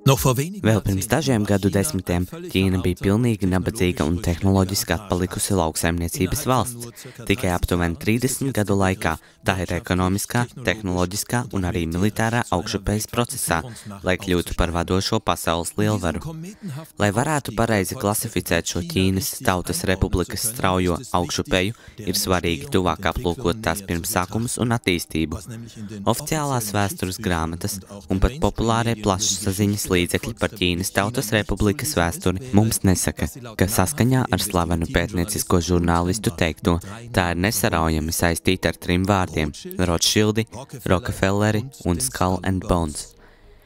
Vēl pirms dažiem gadu desmitiem Ķīna bija pilnīgi nabadzīga un tehnoloģiski atpalikusi lauksaimniecības valsts. Tikai aptuveni 30 gadu laikā tā ir ekonomiskā, tehnoloģiskā un arī militārā augšupejas procesā, lai kļūtu par vadošo pasaules lielvaru. Lai varētu pareizi klasificēt šo Ķīnas Tautas Republikas straujo augšupeju, ir svarīgi tuvāk aplūkot tās pirmsākumus un attīstību. Oficiālās vēstures grāmatas un pat populārie plašsaziņas līdzekļi par Ķīnas Tautas Republikas vēsturi mums nesaka, ka saskaņā ar slavenu pētniecisko žurnālistu teikto, tā ir nesaraujami saistīta ar 3 vārdiem – Rothschildi, Rockefelleri un Skull and Bones.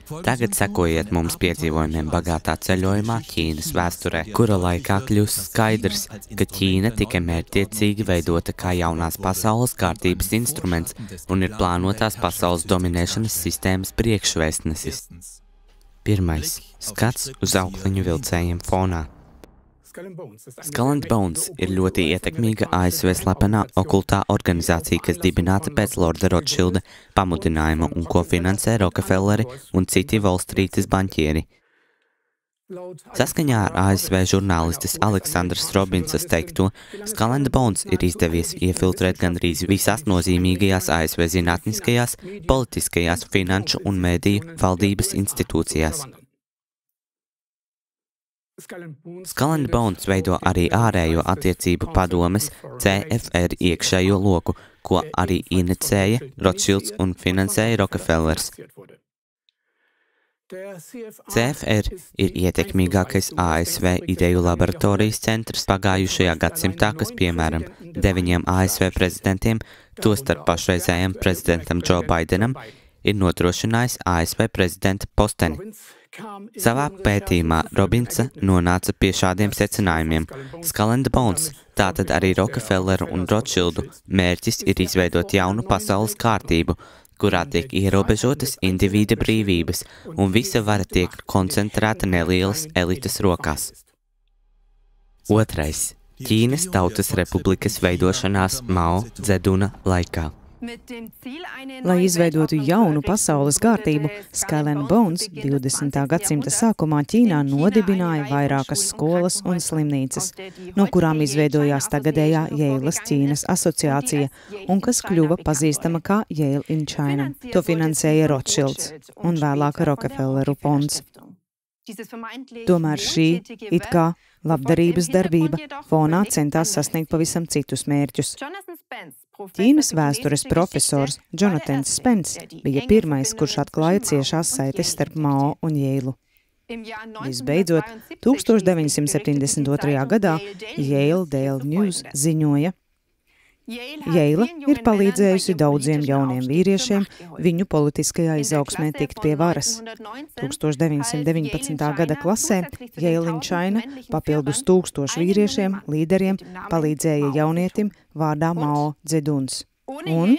Tagad sekojiet mums piedzīvojumiem bagātā ceļojumā Ķīnas vēsturē, kura laikā kļūst skaidrs, ka Ķīna tika mērķtiecīgi veidota kā jaunās pasaules kārtības instruments un ir plānotās pasaules dominēšanas sistēmas priekšvēstnesis. Pirmais – skats uz aukliņu vilcējiem fonā. Skull and Bones ir ļoti ietekmīga ASV slepenā okultā organizācija, kas dibināta pēc Lorda Rothschilda pamudinājuma un ko finansē Rockefelleri un citi Volstrītas baņķieri. Saskaņā ar ASV žurnālistes Aleksandras Robinsas teikto, Skull and Bones ir izdevies iefiltrēt gandrīz visās nozīmīgajās ASV zinātniskajās, politiskajās, finanšu un mēdīju valdības institūcijās. Skull and Bones veido arī ārējo attiecību padomes CFR iekšējo loku, ko arī inicēja Rothschilds un finansēja Rockefellers. CFR ir ietekmīgākais ASV ideju laboratorijas centrs pagājušajā gadsimtā, kas, piemēram, 9 ASV prezidentiem, tostarp pašreizējam prezidentam Joe Bidenam, ir nodrošinājis ASV prezidenta posteni. Savā pētījumā Robinsa nonāca pie šādiem secinājumiem. Skull and Bones, tātad arī Rockefelleru un Rothschildu mērķis ir izveidot jaunu pasaules kārtību, kurā tiek ierobežotas individa brīvības, un visa vara tiek koncentrēta nelielas elites rokās. Otrais – Ķīnas Tautas Republikas veidošanās Mao Dzeduna laikā. Lai izveidotu jaunu pasaules kārtību, Skull and Bones 20. gadsimta sākumā Ķīnā nodibināja vairākas skolas un slimnīcas, no kurām izveidojās tagadējā Yales Ķīnas asociācija un kas kļuva pazīstama kā Yale in China. To finansēja Rothschilds un vēlāk Rockefelleru fonds. Tomēr šī it kā labdarības darbība fonā centās sasniegt pavisam citus mērķus. Ķīnas vēstures profesors Jonathans Spence bija pirmais, kurš atklāja ciešās saites starp Mao un Yeilu. Visbeidzot, 1972. gadā Yale Daily News ziņoja, Yeila ir palīdzējusi daudziem jauniem vīriešiem viņu politiskajā izaugsmē tikt pie varas. 1919. gada klasē Yale in China papildus 1000 vīriešiem, līderiem, palīdzēja jaunietim vārdā Mao Dzeduns. Un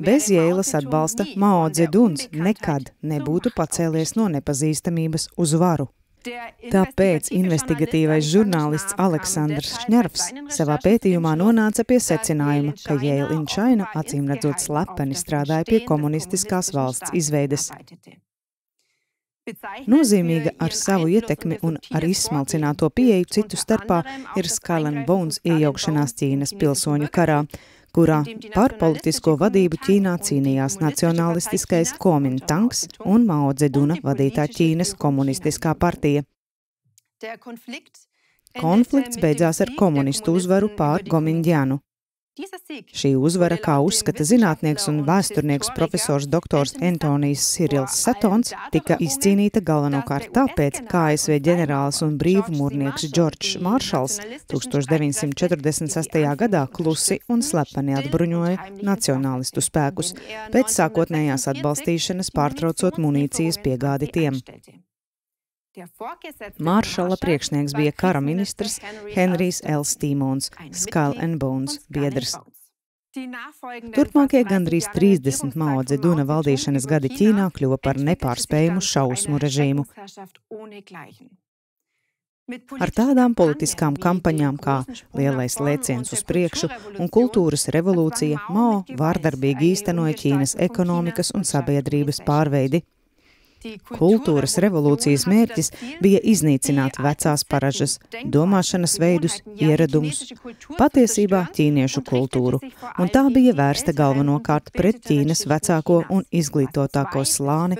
bez Yeilas atbalsta Mao Dzeduns nekad nebūtu pacēlies no nepazīstamības uz varu. Tāpēc investigatīvais žurnālists Aleksandrs Šņarvs savā pētījumā nonāca pie secinājuma, ka Yale in China acīmredzot slepeni strādāja pie komunistiskās valsts izveides. Nozīmīga ar savu ietekmi un ar izsmalcināto pieeju citu starpā ir Skull and Bones iejaukšanās Ķīnas pilsoņu karā, kurā par politisko vadību Ķīnā cīnījās nacionalistiskais Kuomintangs un Mao Dzeduna vadītā Ķīnas komunistiskā partija. Konflikts beidzās ar komunistu uzvaru pār Gominģjanu. Šī uzvara, kā uzskata zinātnieks un vēsturnieks profesors doktors Antonijs Sirils Satons, tika izcīnīta galvenokārt tāpēc, ka ASV ģenerālis un brīvmūrnieks Džordžs Maršals 1946. gadā klusi un slepeni atbruņoja nacionālistu spēkus, pēc sākotnējās atbalstīšanas pārtraucot munīcijas piegādi tiem. Maršala priekšnieks bija kara ministrs Henrijs L. Stīmons, Skull and Bones biedrs. Turpmākie gandrīz 30 Mao Dzeduna valdīšanas gadi Ķīnā kļuva par nepārspējumu šausmu režīmu. Ar tādām politiskām kampaņām kā lielais lēciens uz priekšu un kultūras revolūcija Mao vārdarbīgi īstenoja Ķīnas ekonomikas un sabiedrības pārveidi. Kultūras revolūcijas mērķis bija iznīcināt vecās paražas, domāšanas veidus, ieradumus, patiesībā ķīniešu kultūru, un tā bija vērsta galvenokārt pret Ķīnas vecāko un izglītotāko slāni,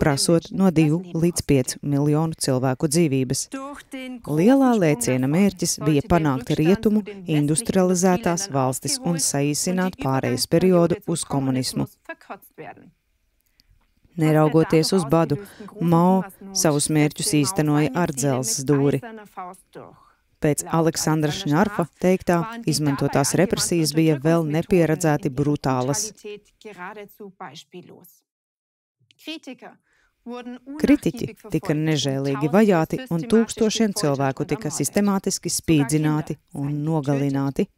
prasot no 2 līdz 5 miljonu cilvēku dzīvības. Lielā lēciena mērķis bija panākt rietumu, industrializētās valstis un saīsināt pārejas periodu uz komunismu. Neraugoties uz badu, Mao savus mērķus īstenoja ar dzelzs dūri. Pēc Aleksandra Šņarfa teiktā, izmantotās represijas bija vēl nepieredzēti brutālas. Kritiķi tika nežēlīgi vajāti un tūkstošiem cilvēku tika sistemātiski spīdzināti un nogalināti.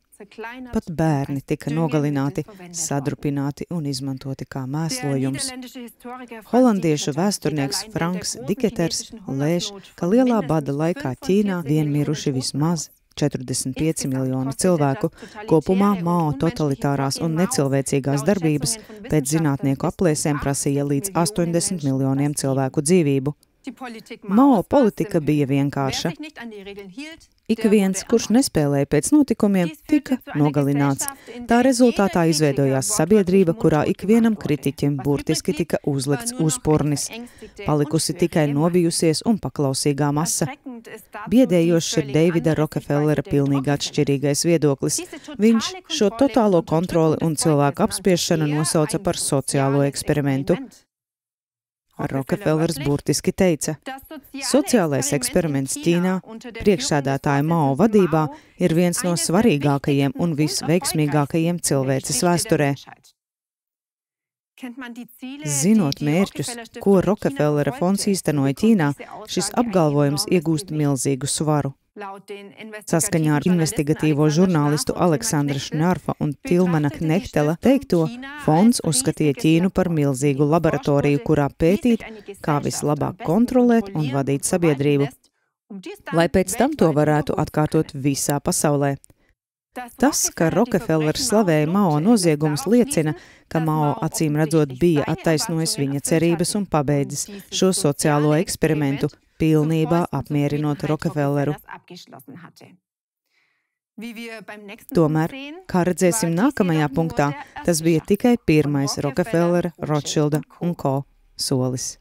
Pat bērni tika nogalināti, sadrupināti un izmantoti kā mēslojums. Holandiešu vēsturnieks Franks Diketers lēš, ka lielā bada laikā Ķīnā vien miruši vismaz 45 miljoni cilvēku. Kopumā Mao totalitārās un necilvēcīgās darbības pēc zinātnieku aplēsēm prasīja līdz 80 miljoniem cilvēku dzīvību. Mao politika bija vienkārša. Ik viens, kurš nespēlēja pēc notikumiem, tika nogalināts. Tā rezultātā izveidojās sabiedrība, kurā ikvienam kritiķim burtiski tika uzlikts uzpurnis. Palikusi tikai nobijusies un paklausīgā masa. Biedējošs ir Deivida Rokefellera pilnīgi atšķirīgais viedoklis. Viņš šo totālo kontroli un cilvēku apspiešanu nosauca par sociālo eksperimentu. Rokefellers burtiski teica, sociālais eksperiments Ķīnā priekšsēdētāja Mao vadībā ir viens no svarīgākajiem un visveiksmīgākajiem cilvēces vēsturē. Zinot mērķus, ko Rokefellera fonds īstenoja Ķīnā, šis apgalvojums iegūst milzīgu svaru. Saskaņā ar investigatīvo žurnālistu Aleksandra Šņarfa un Tilmana Knehtela teikto, fonds uzskatīja Ķīnu par milzīgu laboratoriju, kurā pētīt, kā vislabāk kontrolēt un vadīt sabiedrību, lai pēc tam to varētu atkārtot visā pasaulē. Tas, ka Rokefellers slavēja Mao noziegumus, liecina, ka Mao acīm redzot bija attaisnojis viņa cerības un pabeidzis šo sociālo eksperimentu, pilnībā apmierinot Rokefelleru. Tomēr, kā redzēsim nākamajā punktā, tas bija tikai pirmais Rokefellera, Rothschilda un ko solis.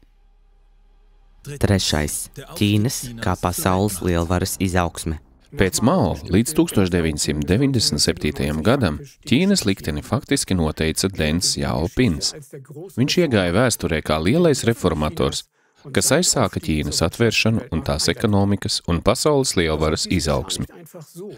Trešais – Ķīnas kā pasaules lielvaras izaugsme. Pēc Mao līdz 1997. gadam Ķīnas likteni faktiski noteica Deng Xiaopings. Viņš iegāja vēsturē kā lielais reformators, kas aizsāka Ķīnas atvēršanu un tās ekonomikas un pasaules lielvaras izaugsmi.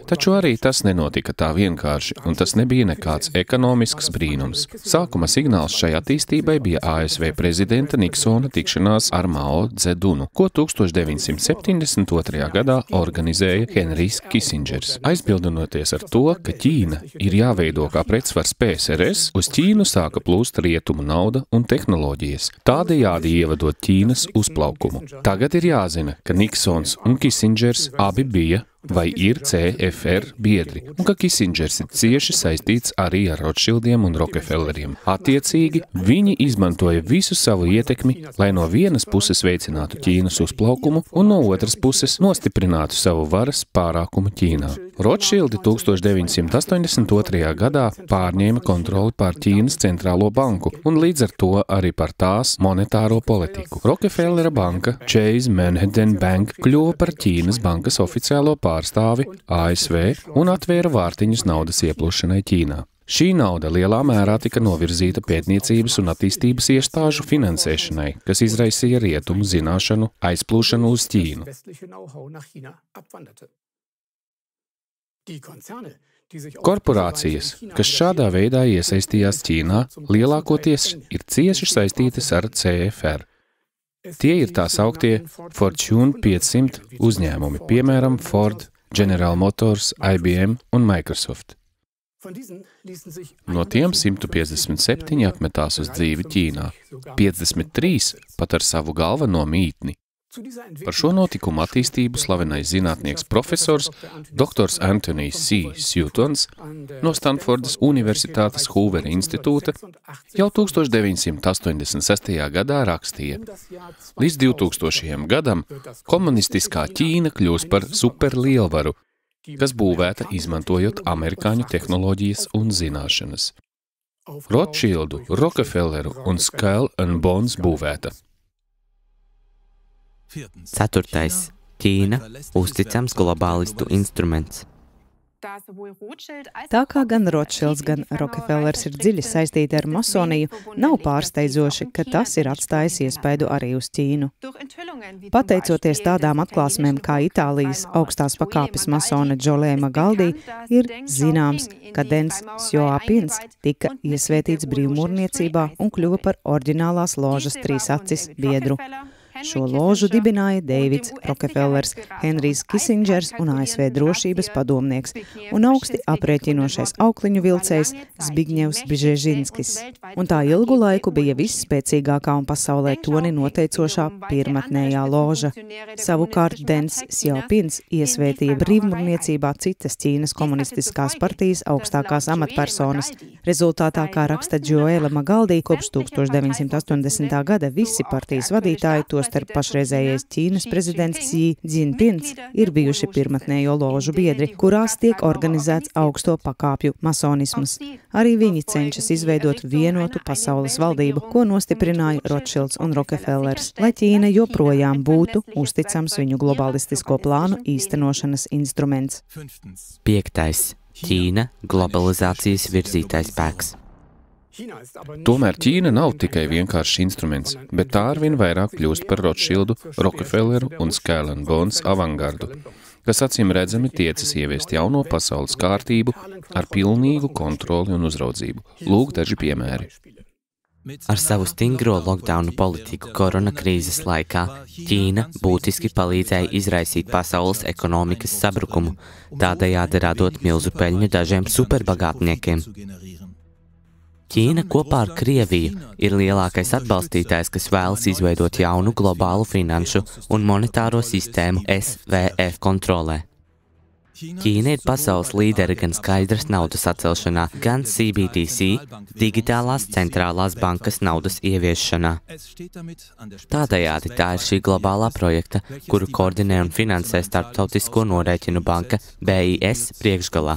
Taču arī tas nenotika tā vienkārši, un tas nebija nekāds ekonomisks brīnums. Sākuma signāls šai attīstībai bija ASV prezidenta Niksona tikšanās ar Mao Dzedunu, ko 1972. gadā organizēja Henrijs Kisingers. Aizbildinoties ar to, ka Ķīna ir jāveido kā pretsvars PSRS, uz Ķīnu sāka plūst rietumu nauda un tehnoloģijas, tādējādi ievadot Ķīnas uzplaukumu. Tagad ir jāzina, ka Niksons un Kisingers abi bija vai ir CFR biedri, un ka Kisingers ir cieši saistīts arī ar Rothschildiem un Rokefelleriem. Attiecīgi, viņi izmantoja visu savu ietekmi, lai no vienas puses veicinātu Ķīnas uzplaukumu un no otras puses nostiprinātu savu varas pārākumu Ķīnā. Rothschildi 1982. gadā pārņēma kontroli pār Ķīnas centrālo banku un līdz ar to arī par tās monetāro politiku. Rokefellera banka, Chase Manhattan Bank, kļuva par Ķīnas bankas oficiālo pārstāvi ASV un atvēra vārtiņus naudas ieplūšanai Ķīnā. Šī nauda lielā mērā tika novirzīta pētniecības un attīstības iestāžu finansēšanai, kas izraisīja rietumu zināšanu aizplūšanu uz Ķīnu. Korporācijas, kas šādā veidā iesaistījās Ķīnā, lielākoties ir cieši saistītas ar CFR. Tie ir tā sauktie Fortune 500 uzņēmumi, piemēram, Ford, General Motors, IBM un Microsoft. No tiem 157 apmetās uz dzīvi Ķīnā, 53 pat ar savu galveno mītni. Par šo notikumu attīstību slavenais zinātnieks profesors dr. Anthony C. Sutons no Stanfordas Universitātes Hoovera institūta jau 1986. gadā rakstīja: līdz 2000. gadam komunistiskā Ķīna kļūs par superlielvaru, kas būvēta izmantojot amerikāņu tehnoloģijas un zināšanas. Rothschildu, Rockefelleru un Skull and Bones būvēta. 4. Ķīna – uzticams globālistu instruments. Tā kā gan Rothschilds, gan Rockefellers ir dziļi saistīti ar masoniju, nav pārsteidzoši, ka tas ir atstājis iespaidu arī uz Ķīnu. Pateicoties tādām atklāsmēm kā Itālijas augstās pakāpes masone Jolē Magaldi, ir zināms, ka Dens Xiaopins tika iesvētīts brīvmūrniecībā un kļuva par oriģinālās ložas trīs acis biedru. Šo ložu dibināja Deivids Rockefellers, Henrijs Kisingers un ASV drošības padomnieks un augsti aprēķinošais aukliņu vilcējs Zbigņevs Bžežinskis. Un tā ilgu laiku bija visspēcīgākā un pasaulē toni noteicošā pirmatnējā loža. Savukārt Dens Xiaopins iesvētīja brīvmūrniecībā citas Ķīnas komunistiskās partijas augstākās amatpersonas. Rezultātā, kā raksta Joela Magaldi, kopš 1980. gada visi partijas vadītāji, tostarp pašreizējais Ķīnas prezidents Xi Jinpings, ir bijuši pirmatnējo ložu biedri, kurās tiek organizēts augsto pakāpju masonisms. Arī viņi cenšas izveidot vienotu pasaules valdību, ko nostiprināja Rothschilds un Rockefellers, lai Ķīna joprojām būtu uzticams viņu globalistisko plānu īstenošanas instruments. 5. Ķīna – globalizācijas virzītais spēks. Tomēr Ķīna nav tikai vienkāršs instruments, bet tā arvien vairāk kļūst par Rothschildu, Rockefelleru un Skull and Bones avangardu, kas acīm redzami tiecas ieviest jauno pasaules kārtību ar pilnīgu kontroli un uzraudzību. Lūk daži piemēri. Ar savu stingro lockdownu politiku koronakrīzes laikā Ķīna būtiski palīdzēja izraisīt pasaules ekonomikas sabrukumu, tādējādi radot milzu peļņu dažiem superbagātniekiem. Ķīna kopā ar Krieviju ir lielākais atbalstītājs, kas vēlas izveidot jaunu globālu finanšu un monetāro sistēmu SVF kontrolē. Ķīna ir pasaules līderi gan skaidras naudas atcelšanā, gan CBDC, digitālās centrālās bankas naudas ieviešanā. Tādējādi tā ir šī globālā projekta, kuru koordinē un finansē Starptautisko norēķinu banka BIS priekšgalā.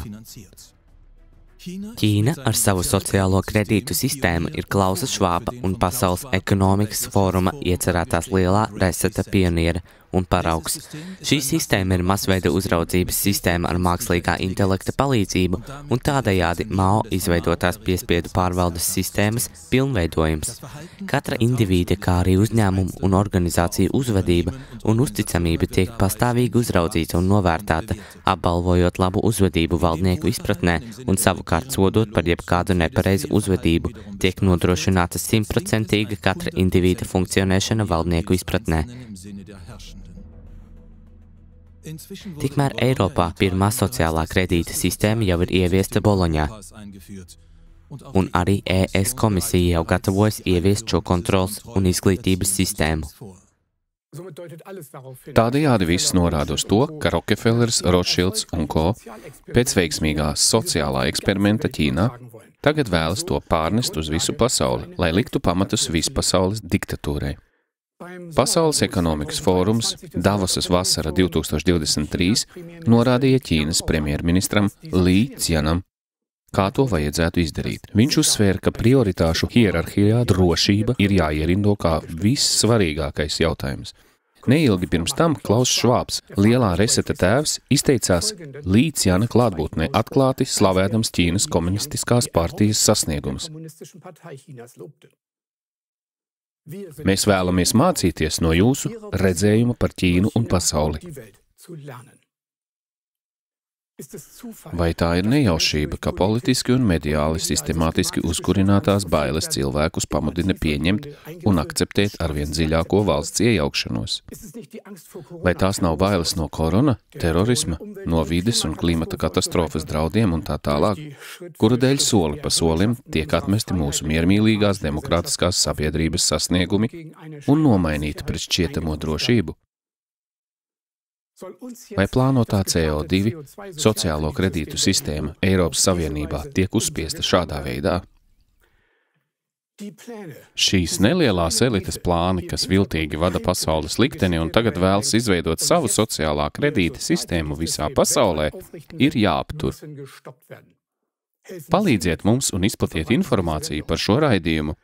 Ķīna ar savu sociālo kredītu sistēmu ir Klausa Švāba un Pasaules ekonomikas fóruma iecerētās lielā reseta pioniera un paraugs. Šī sistēma ir masveida uzraudzības sistēma ar mākslīgā intelekta palīdzību un tādējādi Mao izveidotās piespiedu pārvaldes sistēmas pilnveidojums. Katra indivīda, kā arī uzņēmumu un organizāciju uzvedība un uzticamība tiek pastāvīgi uzraudzīta un novērtēta, apbalvojot labu uzvedību valdnieku izpratnē un savukārt sodot par jebkādu nepareizu uzvedību, tiek nodrošināta 100% katra indivīda funkcionēšana valdnieku izpratnē. Tikmēr Eiropā pirmā sociālā kredīta sistēma jau ir ieviesta Boloņā, un arī ES komisija jau gatavojas ieviest šo kontrols un izglītības sistēmu. Tādējādi viss norāda uz to, ka Rockefellers, Rothschilds un ko pēc veiksmīgā sociālā eksperimenta Ķīnā tagad vēlas to pārnest uz visu pasauli, lai liktu pamatus vispasaules diktatūrai. Pasaules ekonomikas fórums Davosas vasara 2023 norādīja Ķīnas premjerministram Li Qianam, kā to vajadzētu izdarīt. Viņš uzsvēra, ka prioritāšu hierarhijā drošība ir jāierindo kā vissvarīgākais jautājums. Neilgi pirms tam Klauss Švābs, lielā reseta tēvs, izteicās Li Qiana klātbūtnē atklāti slavēdams Ķīnas komunistiskās partijas sasniegumus. Mēs vēlamies mācīties no jūsu redzējuma par Ķīnu un pasauli. Vai tā ir nejaušība, ka politiski un mediāli sistemātiski uzkurinātās bailes cilvēkus pamudina pieņemt un akceptēt arvien dziļāko valsts iejaukšanos? Vai tās nav bailes no korona, terorisma, no vides un klimata katastrofas draudiem un tā tālāk, kura dēļ soli pa solim tiek atmesti mūsu miermīlīgās demokrātiskās sabiedrības sasniegumi un nomainīti pret šķietamo drošību? Vai plānotā CO2 sociālo kredītu sistēma Eiropas Savienībā tiek uzspiesta šādā veidā? Šīs nelielās elites plāni, kas viltīgi vada pasaules likteni un tagad vēlas izveidot savu sociālā kredīta sistēmu visā pasaulē, ir jāaptur. Palīdziet mums un izplatiet informāciju par šo raidījumu,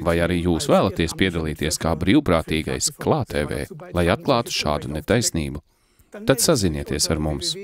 vai arī jūs vēlaties piedalīties kā brīvprātīgais KlāTV, lai atklātu šādu netaisnību. Tad sazinieties ar mums.